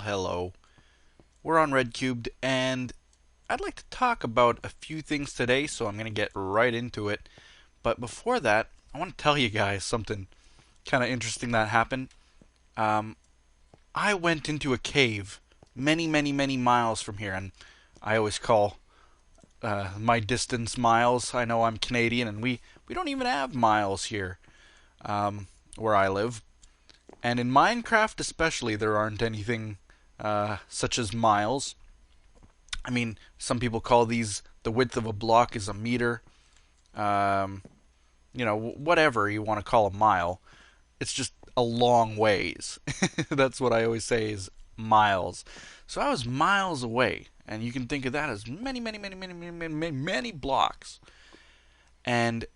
hello. We're on RedCubed, and I'd like to talk about a few things today, so I'm going to get right into it. But before that, I want to tell you guys something kind of interesting that happened. Um, I went into a cave many miles from here, and I always call my distance miles. I know I'm Canadian, and we don't even have miles here where I live. And in Minecraft especially, there aren't anything such as miles. I mean, some people call these the width of a block is a meter. Um, whatever you want to call a mile. It's just a long ways. That's what I always say is miles. So I was miles away, and you can think of that as many blocks. And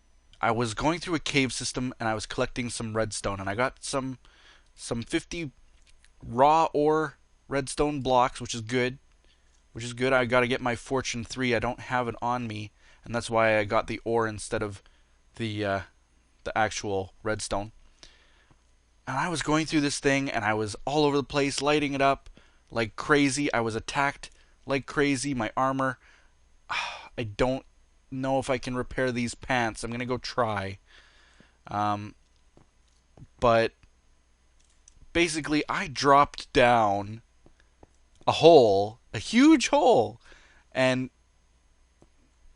I was going through a cave system, and I was collecting some redstone, and I got some 50 raw ore redstone blocks, which is good. I got to get my fortune 3. I don't have it on me, and that's why I got the ore instead of the actual redstone. And I was going through this thing, and I was all over the place, lighting it up like crazy. I was attacked like crazy. My armor, I don't know if I can repair these pants. I'm gonna go try. But basically, I dropped down a hole, a huge hole, and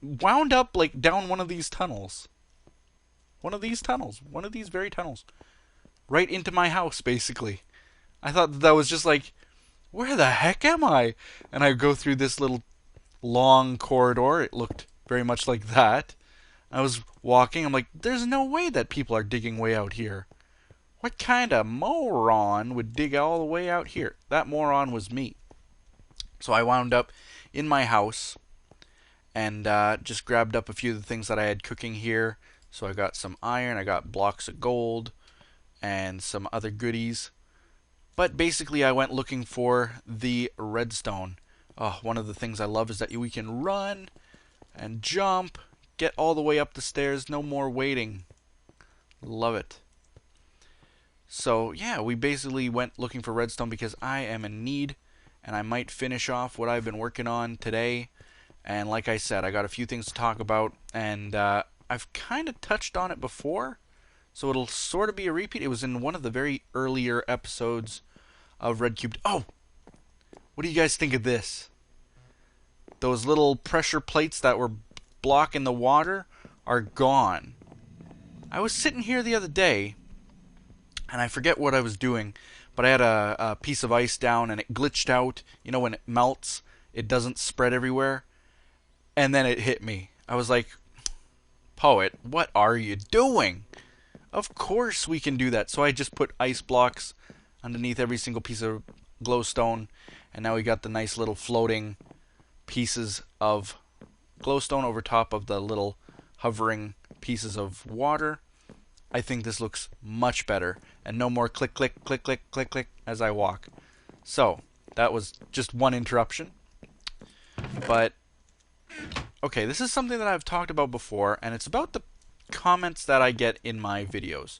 wound up like down one of these tunnels. One of these very tunnels. Right into my house, basically. I thought that was just like, where the heck am I? And I go through this little long corridor. It looked very much like that. I was walking. I'm like, there's no way that people are digging way out here. What kind of moron would dig all the way out here? That moron was me. So I wound up in my house and just grabbed up a few of the things that I had cooking here. So I got some iron, I got blocks of gold, and some other goodies. But basically I went looking for the redstone. Oh, one of the things I love is that we can run and jump, get all the way up the stairs, no more waiting. Love it. So yeah, we basically went looking for redstone because I am in need, and I might finish off what I've been working on today. And like I said, I got a few things to talk about, and I've kind of touched on it before, so it'll sort of be a repeat. It was in one of the very earlier episodes of RedCubed. Oh! What do you guys think of this? Those little pressure plates that were blocking the water are gone. I was sitting here the other day, and I forget what I was doing, but I had a piece of ice down, and it glitched out. You know, when it melts, it doesn't spread everywhere. And then it hit me. I was like, Poet, what are you doing? Of course we can do that. So I just put ice blocks underneath every single piece of glowstone, and now we got the nice little floating pieces of glowstone over top of the little hovering pieces of water. I think this looks much better, and no more click click click click click click as I walk. So that was just one interruption. But okay, this is something that I've talked about before, and it's about the comments that I get in my videos.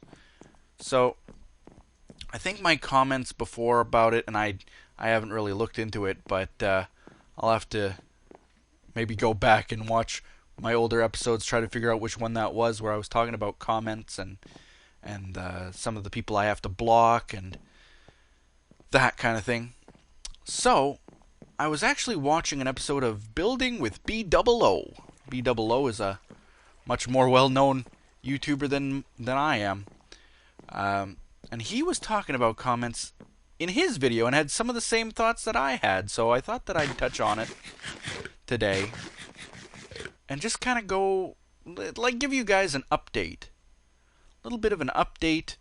So I think my comments before about it, and I haven't really looked into it, but I'll have to maybe go back and watch my older episodes, try to figure out which one that was, where I was talking about comments and some of the people I have to block and that kind of thing. So I was actually watching an episode of Building with B-double-O. B-double-O is a much more well-known YouTuber than I am. And he was talking about comments in his video and had some of the same thoughts that I had. So I thought that I'd touch on it today and just kind of go, like, give you guys an update. A little bit of an update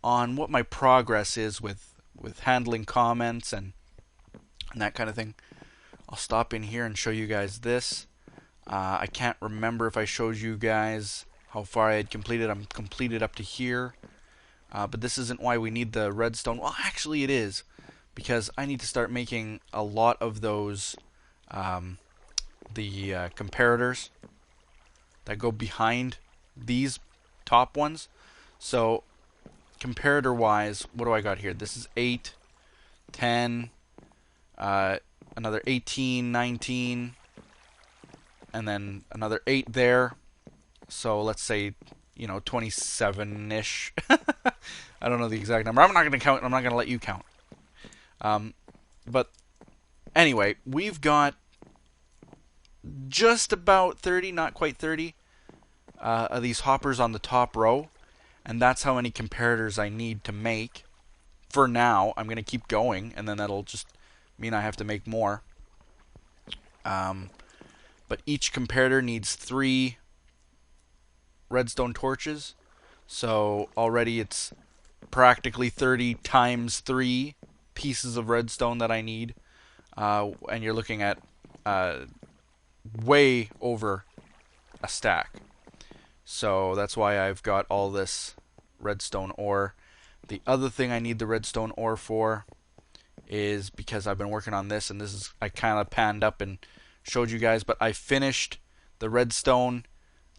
on what my progress is with handling comments and that kind of thing. I'll stop in here and show you guys this. I can't remember if I showed you guys how far I had completed. I'm completed up to here. But this isn't why we need the redstone. Well, actually it is, because I need to start making a lot of those comparators that go behind these top ones. So comparator wise, what do I got here? This is 8, 10, another 18, 19, and then another 8 there. So let's say, 27-ish. I don't know the exact number. I'm not going to count. I'm not going to let you count. But anyway, we've got just about 30, not quite 30, of these hoppers on the top row. And that's how many comparators I need to make. For now, I'm going to keep going, and then that'll just mean I have to make more. But each comparator needs 3 redstone torches. So already it's practically 30 times 3 pieces of redstone that I need. And you're looking at way over a stack. So that's why I've got all this redstone ore. The other thing I need the redstone ore for is because I've been working on this, and this is, I kind of panned up and showed you guys, but I finished the redstone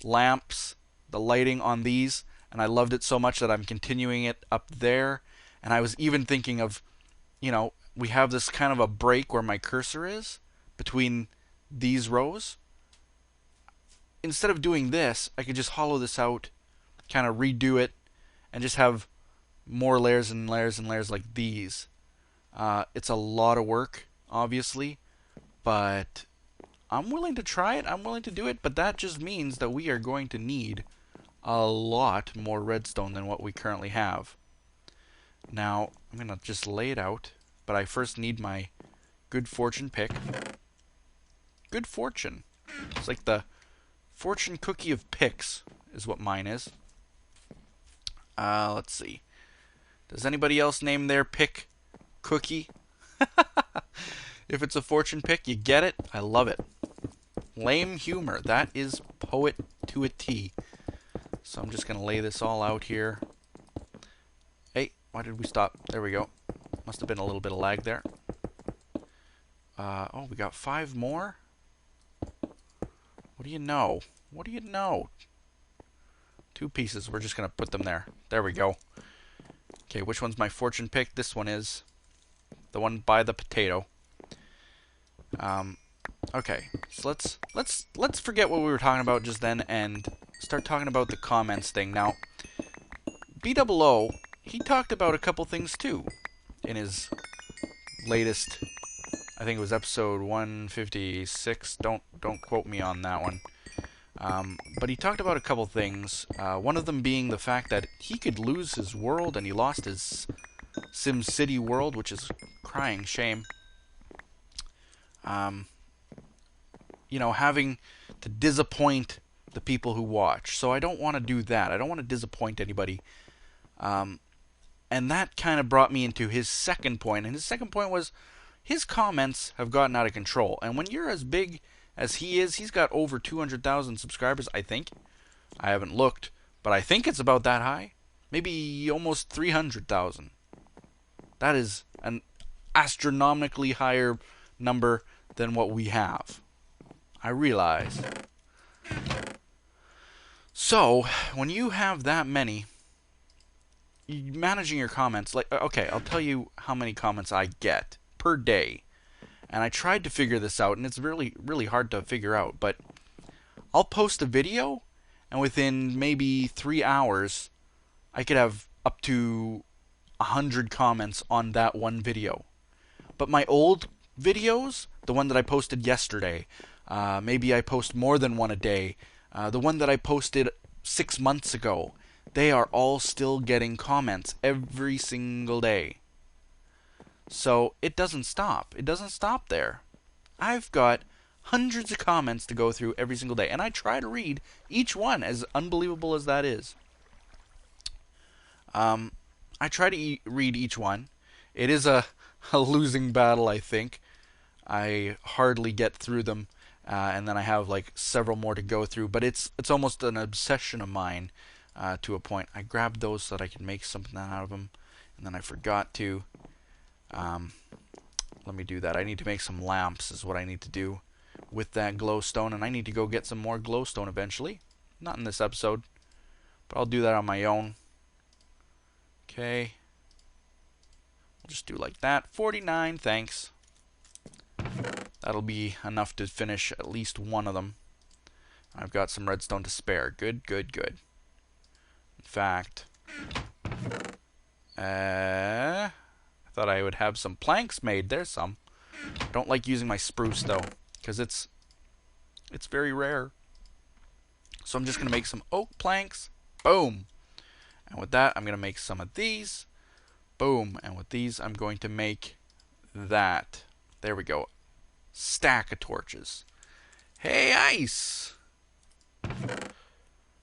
lamps, the lighting on these, and I loved it so much that I'm continuing it up there. And I was even thinking of, we have this kind of a break where my cursor is between these rows. Instead of doing this, I could just hollow this out, kind of redo it, and just have more layers and layers and layers like these. It's a lot of work, obviously, but I'm willing to try it. I'm willing to do it, but that just means that we are going to need a lot more redstone than what we currently have. Now, I'm going to just lay it out, but I first need my good fortune pick. Good fortune. It's like the fortune cookie of picks is what mine is. Let's see. Does anybody else name their pick cookie? If it's a fortune pick, you get it. I love it. Lame humor. That is poet to a T. So I'm just going to lay this all out here. Hey, why did we stop? There we go. Must have been a little bit of lag there. Oh, we got 5 more? What do you know? What do you know? 2 pieces. We're just going to put them there. There we go. Okay, which one's my fortune pick? This one is the one by the potato. Okay, so let's forget what we were talking about just then and start talking about the comments thing. Now, B00, he talked about a couple things too in his latest, I think it was episode 156. Don't quote me on that one. But he talked about a couple things. One of them being the fact that he could lose his world, and he lost his SimCity world, which is crying shame. Having to disappoint the people who watch. So I don't want to do that. I don't want to disappoint anybody. And that kind of brought me into his second point. And his second point was his comments have gotten out of control. And when you're as big as he is, he's got over 200,000 subscribers, I think. I haven't looked, but I think it's about that high. Maybe almost 300,000. That is an astronomically higher number than what we have. I realize. So, when you have that many, managing your comments, like, okay, I'll tell you how many comments I get per day. And I tried to figure this out, and it's really, really hard to figure out. But I'll post a video, and within maybe 3 hours, I could have up to 100 comments on that one video. But my old videos, the one that I posted yesterday, maybe I post more than one a day, the one that I posted 6 months ago, they are all still getting comments every single day. So it doesn't stop. It doesn't stop there. I've got hundreds of comments to go through every single day, and I try to read each one, as unbelievable as that is. I try to read each one. It is a losing battle, I think. I hardly get through them, and then I have like several more to go through. But it's almost an obsession of mine to a point. I grabbed those so that I could make something out of them, and then I forgot to. Let me do that. I need to make some lamps is what I need to do with that glowstone, and I need to go get some more glowstone eventually. Not in this episode, but I'll do that on my own. Okay. We'll just do like that. 49, thanks. That'll be enough to finish at least one of them. I've got some redstone to spare. Good, good, good. In fact, I thought I would have some planks made. There's some. I don't like using my spruce though, because it's very rare. So I'm just gonna make some oak planks. Boom. And with that, I'm gonna make some of these. Boom. And with these, I'm going to make that. There we go. Stack of torches. Hey, ice!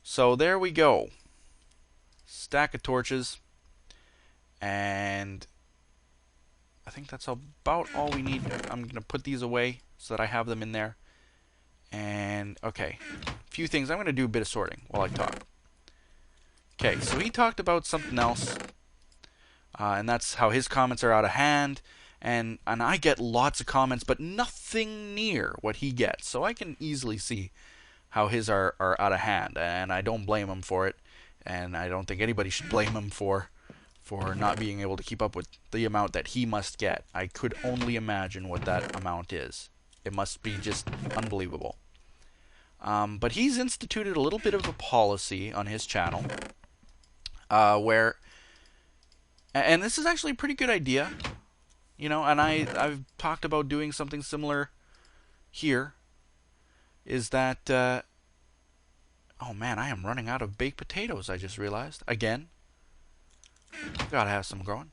So there we go. Stack of torches. And I think that's about all we need. I'm going to put these away so that I have them in there. And, okay. A few things. I'm going to do a bit of sorting while I talk. Okay, so he talked about something else. And that's how his comments are out of hand. And I get lots of comments, but nothing near what he gets. So I can easily see how his are out of hand. And I don't blame him for it. And I don't think anybody should blame him for not being able to keep up with the amount that he must get. I could only imagine what that amount is. It must be just unbelievable. But he's instituted a little bit of a policy on his channel where... And this is actually a pretty good idea. You know, and I've talked about doing something similar here. Is that... oh man, I am running out of baked potatoes, I just realized. Again. Gotta have some growing.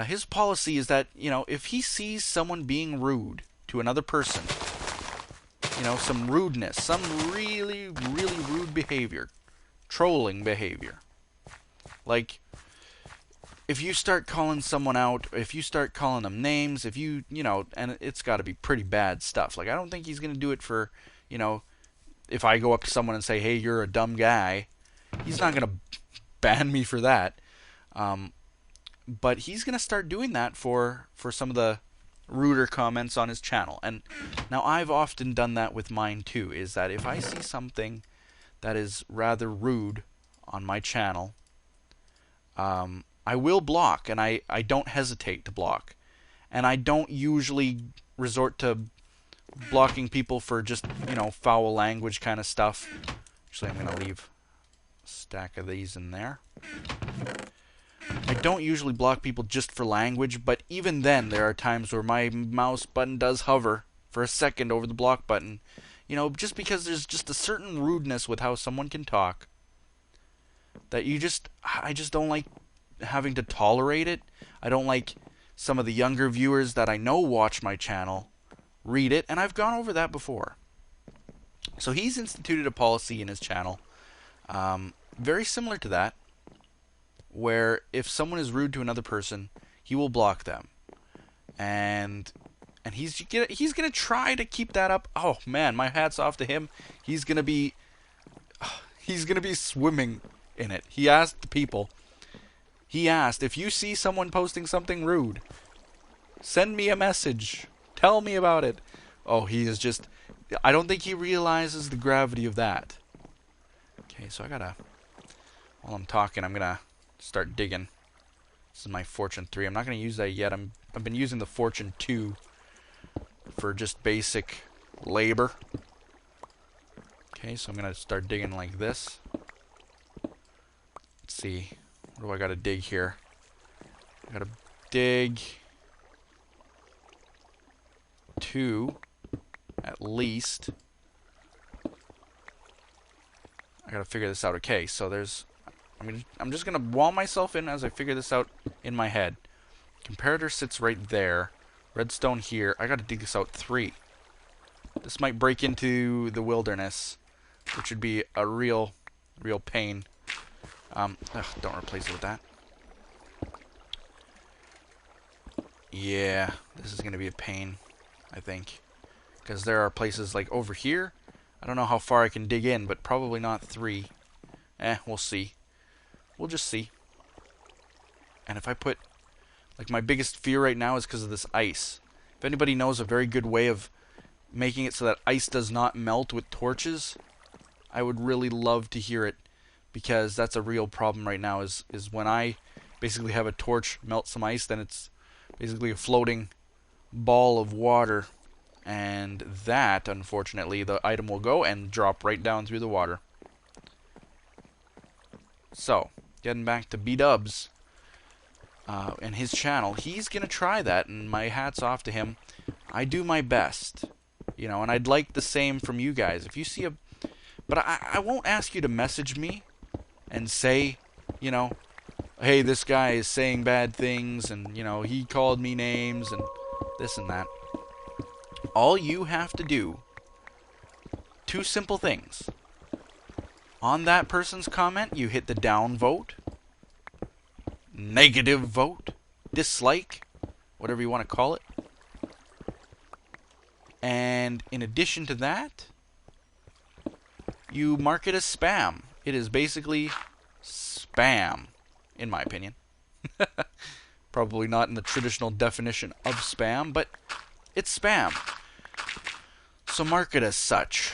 His policy is that, you know, if he sees someone being rude to another person, you know, some rudeness, some really, really rude behavior, trolling behavior, like... if you start calling someone out, if you start calling them names, if you know, and it's got to be pretty bad stuff. Like, I don't think he's going to do it for, you know, if I go up to someone and say, hey, you're a dumb guy, he's not going to ban me for that. But he's going to start doing that for some of the ruder comments on his channel. And now I've often done that with mine too, is that if I see something that is rather rude on my channel, I will block, and I don't hesitate to block. And I don't usually resort to blocking people for just, you know, foul language kind of stuff. Actually, I'm going to leave a stack of these in there. I don't usually block people just for language, but even then there are times where my mouse button does hover for a second over the block button. You know, just because there's just a certain rudeness with how someone can talk that I just don't like having to tolerate it. I don't like some of the younger viewers that I know watch my channel read it, and I've gone over that before. So he's instituted a policy in his channel very similar to that, where if someone is rude to another person, he will block them. And he's gonna try to keep that up. Oh man, my hat's off to him. He's gonna be swimming in it. He asked the people. He asked, if you see someone posting something rude, send me a message. Tell me about it. Oh, he is just... I don't think he realizes the gravity of that. Okay, so I gotta... While I'm talking, I'm gonna start digging. This is my Fortune 3. I'm not gonna use that yet. I've been using the Fortune 2 for just basic labor. Okay, so I'm gonna start digging like this. Let's see. What do I gotta dig here? I gotta dig 2 at least. I gotta figure this out. Okay, so there's... I'm just gonna wall myself in as I figure this out in my head. Comparator sits right there. Redstone here. I gotta dig this out 3. This might break into the wilderness, which would be a real pain. Don't replace it with that. Yeah, this is going to be a pain, I think. Because there are places like over here. I don't know how far I can dig in, but probably not 3. We'll see. We'll just see. And if I put... Like, my biggest fear right now is because of this ice. If anybody knows a very good way of making it so that ice does not melt with torches, I would really love to hear it. Because that's a real problem right now, is when I basically have a torch melt some ice, then it's basically a floating ball of water. And that, unfortunately, the item will go and drop right down through the water. So, getting back to B-Dubs and his channel, he's going to try that, and my hat's off to him. I do my best, you know, and I'd like the same from you guys. If you see a... But I won't ask you to message me and say, you know, hey, this guy is saying bad things, and, you know, he called me names, and this and that. All you have to do, two simple things. On that person's comment, you hit the down vote, negative vote, dislike, whatever you want to call it. And in addition to that, you mark it as spam. It is basically spam, in my opinion. Probably not in the traditional definition of spam, but it's spam. So mark it as such.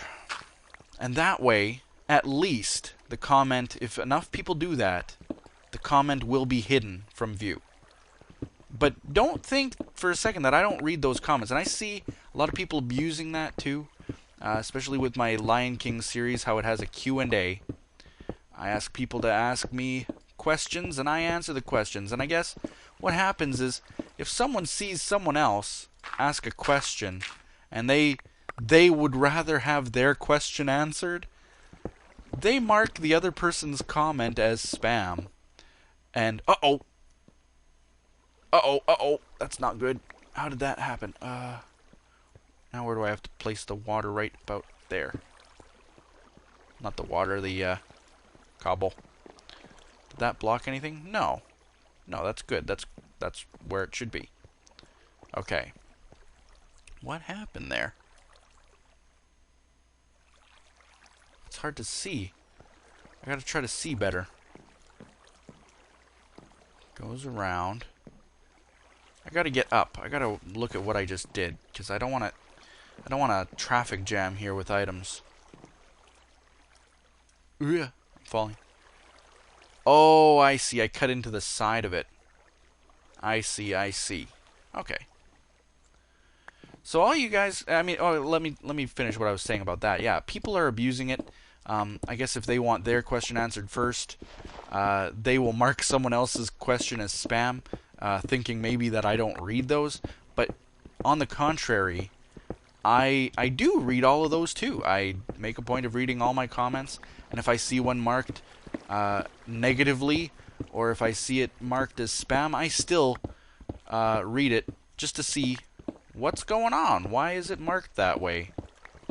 And that way, at least, the comment, if enough people do that, the comment will be hidden from view. But don't think for a second that I don't read those comments. And I see a lot of people abusing that too, especially with my Lion King series, how it has a Q&A. I ask people to ask me questions, and I answer the questions. And I guess what happens is, if someone sees someone else ask a question, and they would rather have their question answered, they mark the other person's comment as spam. And, uh-oh, that's not good. How did that happen? Now where do I have to place the water? Right about there. Not the water, the, cobble. Did that block anything? No. No, that's good. That's where it should be. Okay. What happened there? It's hard to see. I gotta try to see better. Goes around. I gotta get up. I gotta look at what I just did, because I don't want a traffic jam here with items. Ooh, I'm falling. Oh, I see. I cut into the side of it. I see. Okay. So all you guys, I mean, oh, let me finish what I was saying about that. Yeah, people are abusing it. I guess if they want their question answered first, they will mark someone else's question as spam, thinking maybe that I don't read those. But on the contrary, I do read all of those too. I make a point of reading all my comments, and if I see one marked negatively, or if I see it marked as spam, I still read it just to see what's going on. Why is it marked that way?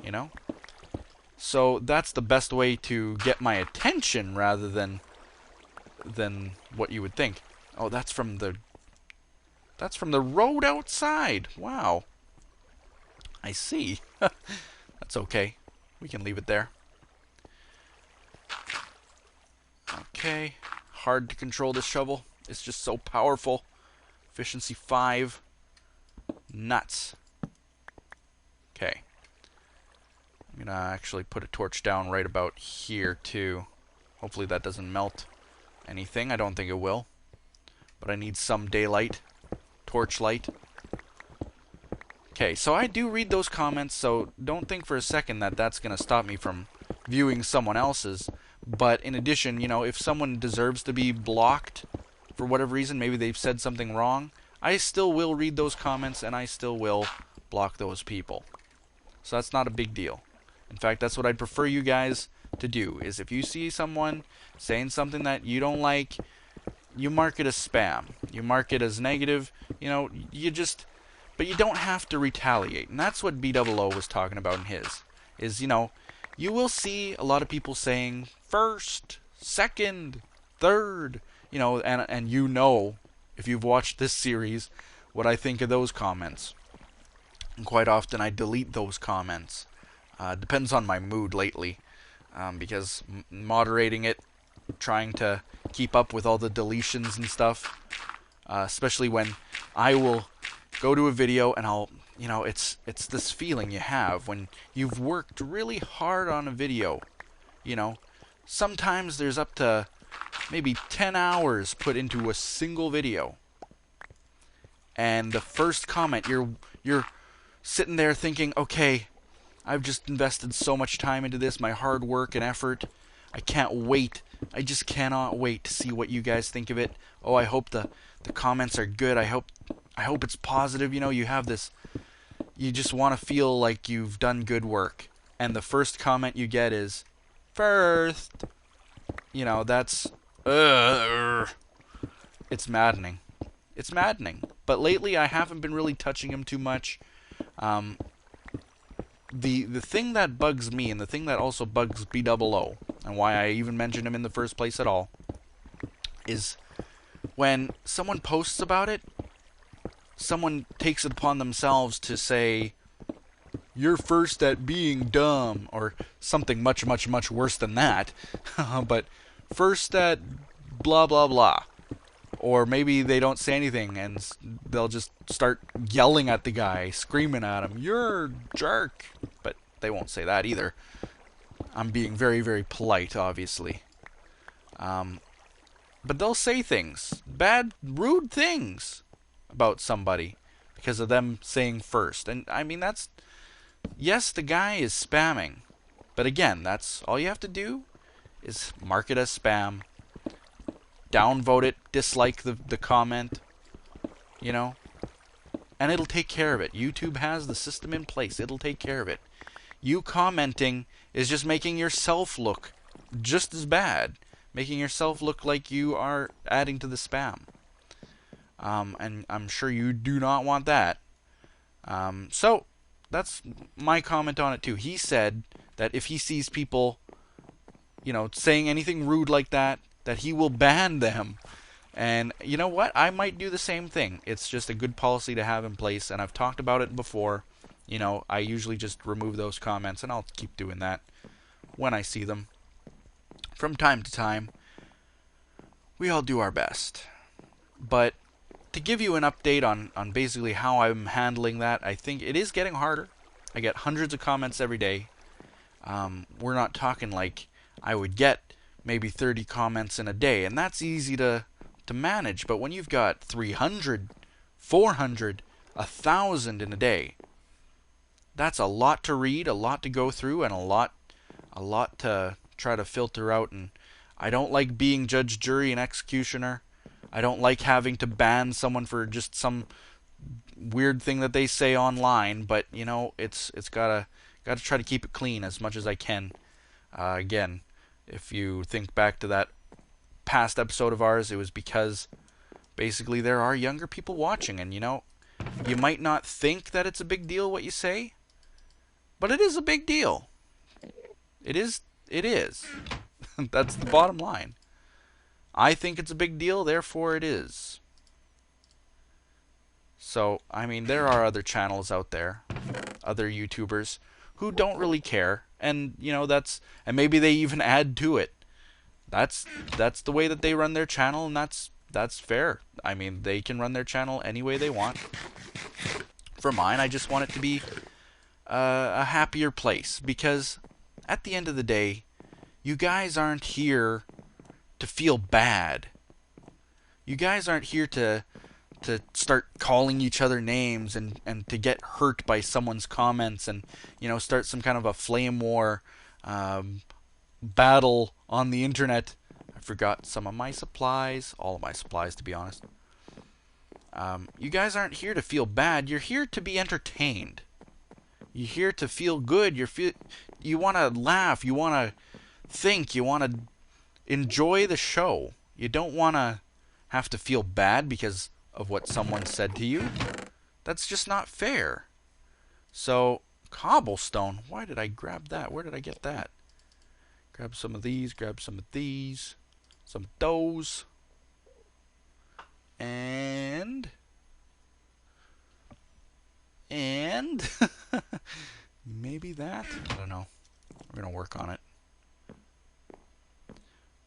You know? So that's the best way to get my attention rather than what you would think. Oh, that's from the road outside. Wow. I see. That's okay. We can leave it there. Okay. Hard to control this shovel. It's just so powerful. Efficiency 5. Nuts. Okay. I'm gonna actually put a torch down right about here too. Hopefully that doesn't melt anything. I don't think it will. But I need some daylight. Torch light. Okay, so I do read those comments, so don't think for a second that that's gonna stop me from viewing someone else's. But in addition, you know, if someone deserves to be blocked for whatever reason, maybe they've said something wrong, I still will read those comments, and I still will block those people. So that's not a big deal. In fact, that's what I'd prefer you guys to do, is if you see someone saying something that you don't like, you mark it as spam. You mark it as negative. You know, but you don't have to retaliate. And that's what B00 was talking about in his. Is, you know, you will see a lot of people saying first, second, third, you know, and you know, if you've watched this series, what I think of those comments. And quite often I delete those comments. Depends on my mood lately, because moderating it, trying to keep up with all the deletions and stuff, especially when I will go to a video and I'll, you know, it's this feeling you have when you've worked really hard on a video, you know. Sometimes there's up to maybe 10 hours put into a single video, and the first comment, you're you're sitting there thinking, okay, I've just invested so much time into this, my hard work and effort. I can't wait. I just cannot wait to see what you guys think of it. Oh, I hope the comments are good. I hope it's positive. You know, you have this, you just want to feel like you've done good work. And the first comment you get is, first. You know, that's, it's maddening. It's maddening. But lately I haven't been really touching him too much. The thing that bugs me, and the thing that also bugs BOO, and why I even mentioned him in the first place at all, is when someone posts about it, someone takes it upon themselves to say, you're first at being dumb, or something much, much, much worse than that. But first at blah, blah, blah. Or maybe they don't say anything and they'll just start yelling at the guy, screaming at him, you're a jerk. But they won't say that either. I'm being very, very polite, obviously. But they'll say things, bad, rude things about somebody because of them saying first. And I mean, that's, yes, the guy is spamming. But again, that's all you have to do is mark it as spam. Downvote it, dislike the comment, you know, and it'll take care of it. YouTube has the system in place. It'll take care of it. You commenting is just making yourself look just as bad, making yourself look like you are adding to the spam. And I'm sure you do not want that. So that's my comment on it too. He said that if he sees people, you know, saying anything rude like that he will ban them. And you know what? I might do the same thing. It's just a good policy to have in place, and I've talked about it before. You know, I usually just remove those comments, and I'll keep doing that when I see them. From time to time, we all do our best. But to give you an update on basically how I'm handling that, I think it is getting harder. I get hundreds of comments every day. We're not talking like I would get maybe 30 comments in a day, and that's easy to manage. But when you've got 300, 400, 1,000 in a day, that's a lot to read, a lot to go through, and a lot to try to filter out. And I don't like being judge, jury, and executioner. I don't like having to ban someone for just some weird thing that they say online. But you know, it's gotta try to keep it clean as much as I can. Again, if you think back to that past episode of ours, it was because basically there are younger people watching, and you know, you might not think that it's a big deal what you say, but it is a big deal. It is. That's the bottom line. I think it's a big deal, therefore it is. So, I mean, there are other channels out there, other YouTubers, who don't really care. And, you know, and maybe they even add to it. That's the way that they run their channel, and that's fair. I mean, they can run their channel any way they want. For mine, I just want it to be a happier place. Because, at the end of the day, you guys aren't here to feel bad. You guys aren't here to start calling each other names and to get hurt by someone's comments and, you know, start some kind of a flame war battle on the internet. I forgot some of my supplies, all of my supplies to be honest. You guys aren't here to feel bad. You're here to be entertained. You're here to feel good. You want to laugh. You want to think. You want to enjoy the show. You don't want to have to feel bad because of what someone said to you. That's just not fair. So, cobblestone. Why did I grab that? Where did I get that? Grab some of these, grab some of these, some of those. And maybe that? I don't know. We're going to work on it.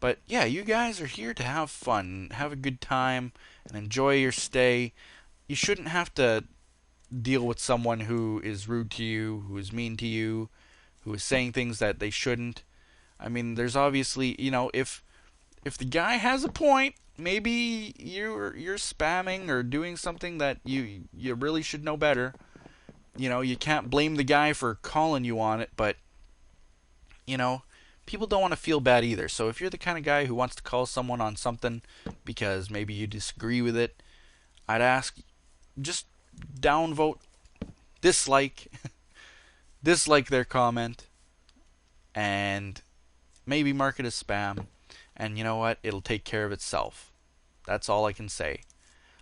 But yeah, you guys are here to have fun, have a good time, and enjoy your stay. You shouldn't have to deal with someone who is rude to you, who is mean to you, who is saying things that they shouldn't. I mean, there's obviously, you know, if the guy has a point, maybe you're spamming or doing something that you really should know better. you can't blame the guy for calling you on it, but you know, people don't want to feel bad either. So if you're the kind of guy who wants to call someone on something because maybe you disagree with it, I'd ask just downvote, dislike, dislike their comment, and maybe mark it as spam. And you know what? It'll take care of itself. That's all I can say.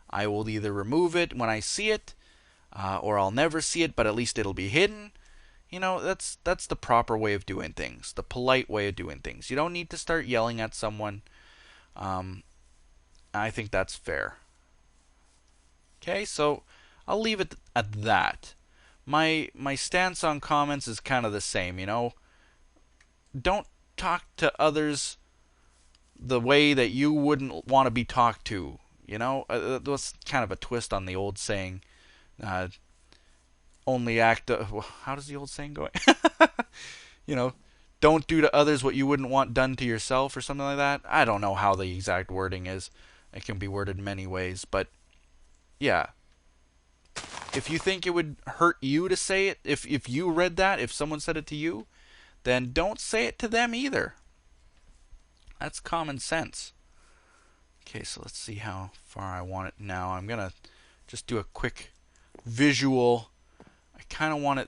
I will either remove it when I see it, or I'll never see it, but at least it'll be hidden. That's the proper way of doing things, the polite way of doing things. You don't need to start yelling at someone. I think that's fair. Okay, so I'll leave it at that. My stance on comments is kind of the same. Don't talk to others the way that you wouldn't want to be talked to. That's kind of a twist on the old saying. Only act. How does the old saying go? Don't do to others what you wouldn't want done to yourself, or something like that. I don't know how the exact wording is. It can be worded many ways, but yeah. If you think it would hurt you to say it, if you read that, if someone said it to you, then don't say it to them either. That's common sense. Okay, so let's see how far I want it now. I'm gonna just do a quick visual. I kind of want it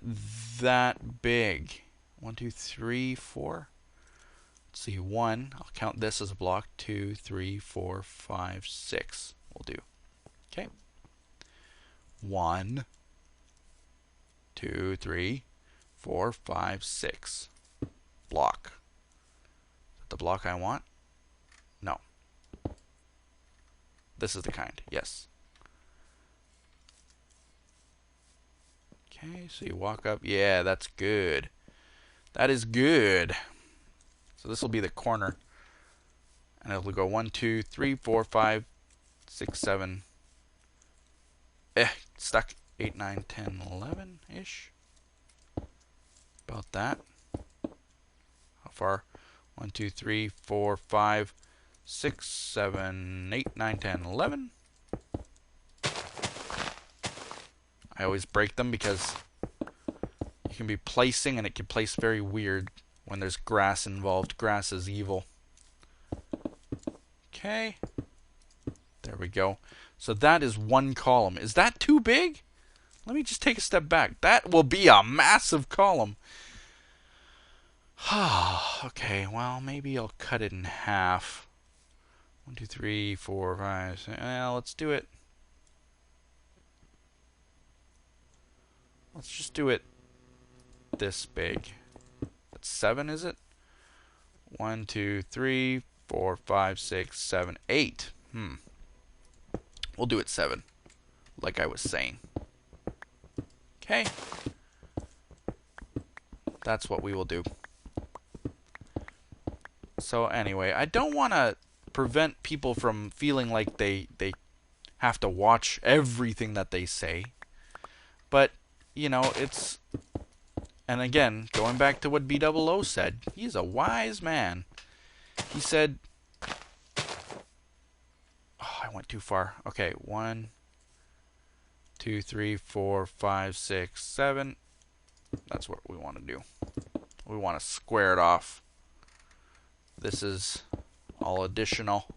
that big. 1, 2, 3, 4. Let's see, 1. I'll count this as a block. 2, 3, 4, 5, 6. We'll do. Okay. 1, 2, 3, 4, 5, 6. Block. Is that the block I want? No. This is the kind. Yes. Okay, so you walk up. Yeah, that's good. That is good. So this will be the corner. And it'll go 1, 2, 3, 4, 5, 6, 7. Stuck. 8, 9, 10, 11-ish. About that. How far? 1, 2, 3, 4, 5, 6, 7, 8, 9, 10, 11. I always break them because you can be placing and it can place very weird when there's grass involved. Grass is evil. Okay. There we go. So that is one column. Is that too big? Let me just take a step back. That will be a massive column. Okay, well, maybe I'll cut it in half. 1, 2, 3, 4, 5, 6. Well, let's do it. Let's just do it this big. That's 7, is it? 1, 2, 3, 4, 5, 6, 7, 8. We'll do it 7, like I was saying. Okay. That's what we will do. So anyway, I don't want to prevent people from feeling like they have to watch everything that they say. But, it's... And again, going back to what B00 said, he's a wise man. He said... Oh, I went too far. Okay, 1, 2, 3, 4, 5, 6, 7. That's what we want to do. We want to square it off. This is all additional.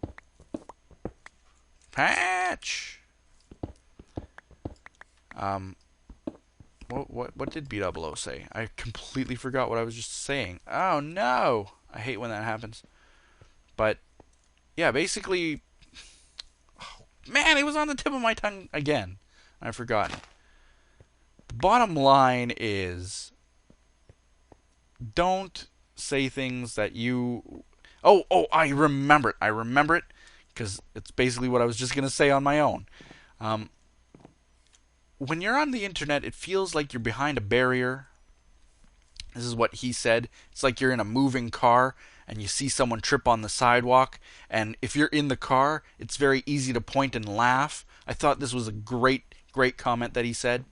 Patch! What did B00 say? I completely forgot what I was just saying. Oh no! I hate when that happens. But yeah, basically, oh, man, it was on the tip of my tongue again. I've forgotten. The bottom line is, don't say things that you... Oh, I remember it. I remember it because it's basically what I was just going to say on my own. When you're on the internet, it feels like you're behind a barrier. This is what he said. It's like you're in a moving car and you see someone trip on the sidewalk. And if you're in the car, it's very easy to point and laugh. I thought this was a great comment that he said.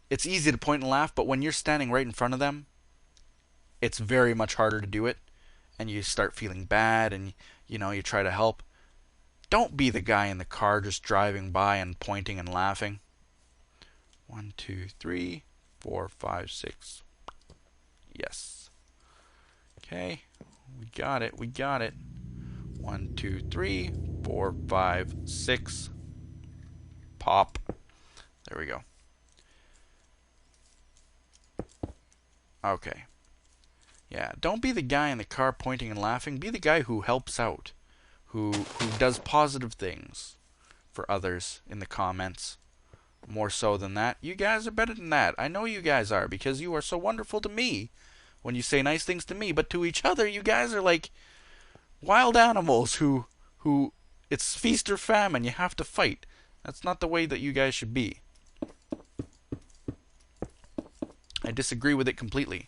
It's easy to point and laugh, but when you're standing right in front of them, it's very much harder to do it. And you start feeling bad and, you try to help. Don't be the guy in the car just driving by and pointing and laughing. 1, 2, 3, 4, 5, 6. Yes. Okay. We got it. We got it. 1, 2, 3, 4, 5, 6. Pop. There we go. Okay. Yeah, don't be the guy in the car pointing and laughing. Be the guy who helps out, who does positive things for others in the comments. More so than that. You guys are better than that. I know you guys are, because you are so wonderful to me when you say nice things to me, but to each other, you guys are like wild animals who it's feast or famine. You have to fight. That's not the way that you guys should be. I disagree with it completely.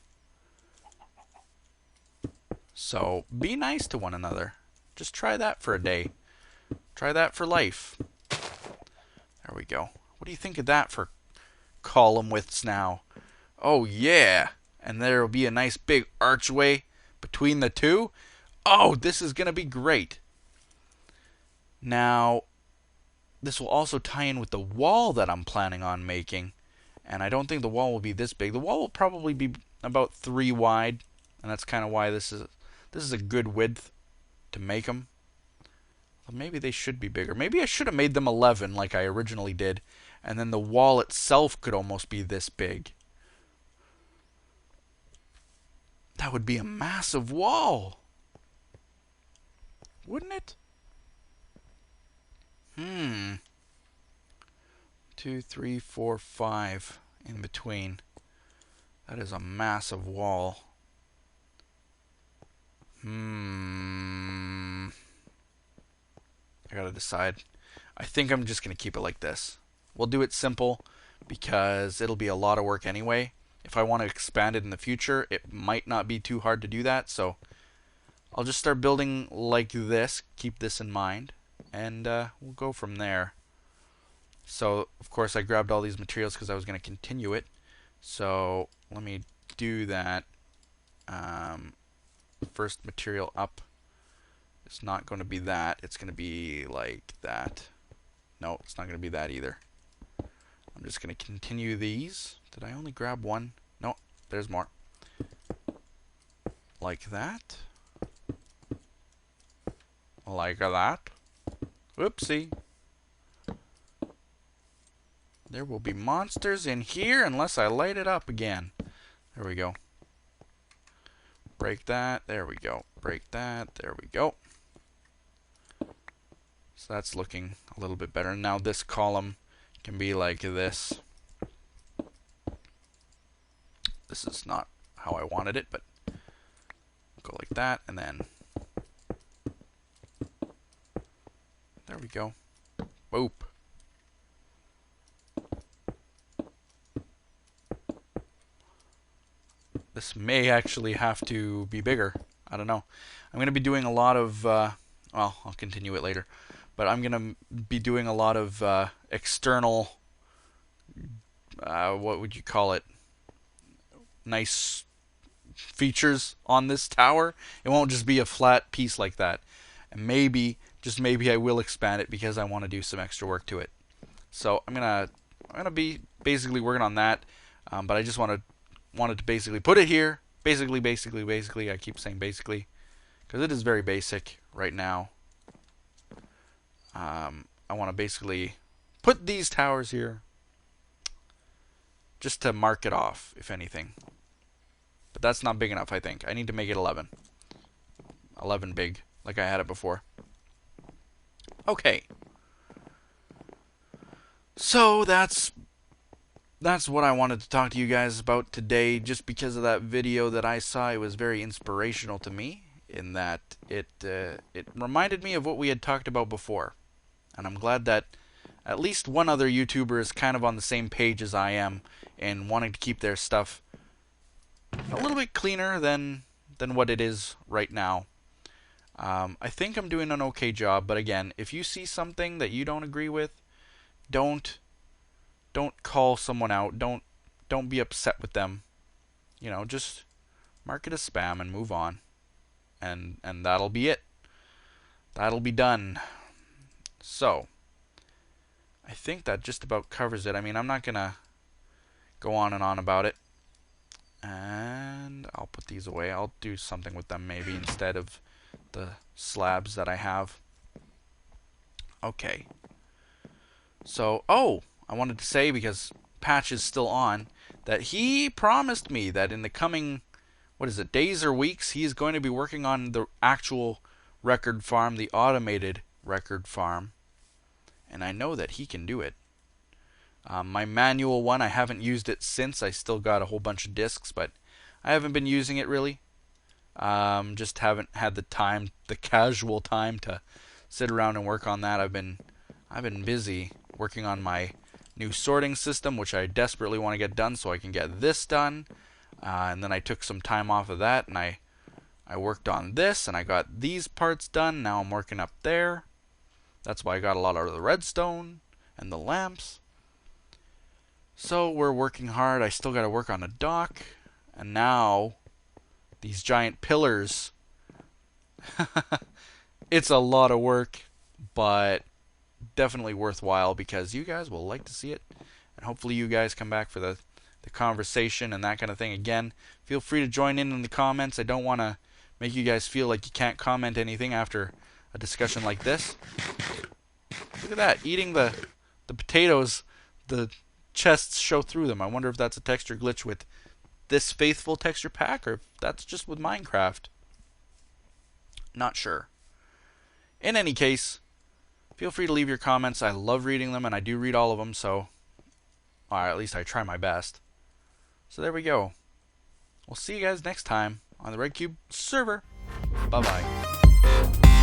So be nice to one another. Just try that for a day. Try that for life. There we go. What do you think of that for column widths now? Oh yeah. And there will be a nice big archway between the two. Oh, this is going to be great. Now, this will also tie in with the wall that I'm planning on making. And I don't think the wall will be this big. The wall will probably be about 3 wide. And that's kind of why this is a good width to make them. Well, maybe they should be bigger. Maybe I should have made them 11 like I originally did. And then the wall itself could almost be this big. That would be a massive wall. Wouldn't it? 2, 3, 4, 5 in between. That is a massive wall. I gotta decide. I think I'm just gonna keep it like this. We'll do it simple because it'll be a lot of work anyway. If I want to expand it in the future, it might not be too hard to do that. So I'll just start building like this. Keep this in mind. And we'll go from there. So, of course, I grabbed all these materials because I was going to continue it. So, let me do that. First material up. It's not going to be that. It's going to be like that. No, it's not going to be that either. I'm just going to continue these. Did I only grab one? No, there's more. Like that. Like that. Whoopsie. There will be monsters in here unless I light it up again. There we go. Break that. There we go. Break that. There we go. So that's looking a little bit better. Now this column can be like this. This is not how I wanted it, but go like that, and then there we go. Boop. This may actually have to be bigger. I don't know. I'm going to be doing a lot of, well, I'll continue it later. But I'm going to be doing a lot of external, what would you call it? Nice features on this tower. It won't just be a flat piece like that. And maybe, just maybe, I will expand it because I want to do some extra work to it. So I'm gonna be basically working on that. But I just wanted to basically put it here. Basically. I keep saying basically because it is very basic right now. I want to basically put these towers here just to mark it off, if anything. But that's not big enough, I think. I need to make it 11. 11 big, like I had it before. Okay. So that's what I wanted to talk to you guys about today, just because of that video that I saw. It was very inspirational to me in that it reminded me of what we had talked about before. And I'm glad that at least one other YouTuber is kind of on the same page as I am in wanting to keep their stuff a little bit cleaner than what it is right now. I think I'm doing an okay job, but again, if you see something that you don't agree with, don't call someone out. Don't be upset with them. You know, just mark it as spam and move on. And that'll be it. That'll be done. So, I think that just about covers it. I mean, I'm not gonna go on and on about it. And I'll put these away. I'll do something with them maybe instead of the slabs that I have. Okay. So, I wanted to say, because Patch is still on, that he promised me that in the coming, days or weeks, he's going to be working on the actual record farm, the automated record farm. And I know that he can do it. My manual one, I haven't used it since. I still got a whole bunch of discs, but I haven't been using it really. Just haven't had the casual time to sit around and work on that. I've been busy working on my new sorting system, which I desperately want to get done so I can get this done. And then I took some time off of that, and I worked on this, and I got these parts done. Now I'm working up there. That's why I got a lot of the redstone and the lamps. So we're working hard. I still got to work on a dock. And now, these giant pillars. It's a lot of work, but definitely worthwhile because you guys will like to see it. And hopefully you guys come back for the conversation and that kind of thing. Again, feel free to join in the comments. I don't want to make you guys feel like you can't comment anything after a discussion like this. Look at that, eating the potatoes. The chests show through them. I wonder if that's a texture glitch with this faithful texture pack, or if that's just with Minecraft. Not sure. In any case, feel free to leave your comments. I love reading them, and I do read all of them, so... or at least I try my best. So there we go. We'll see you guys next time on the RedCubed server. Bye-bye.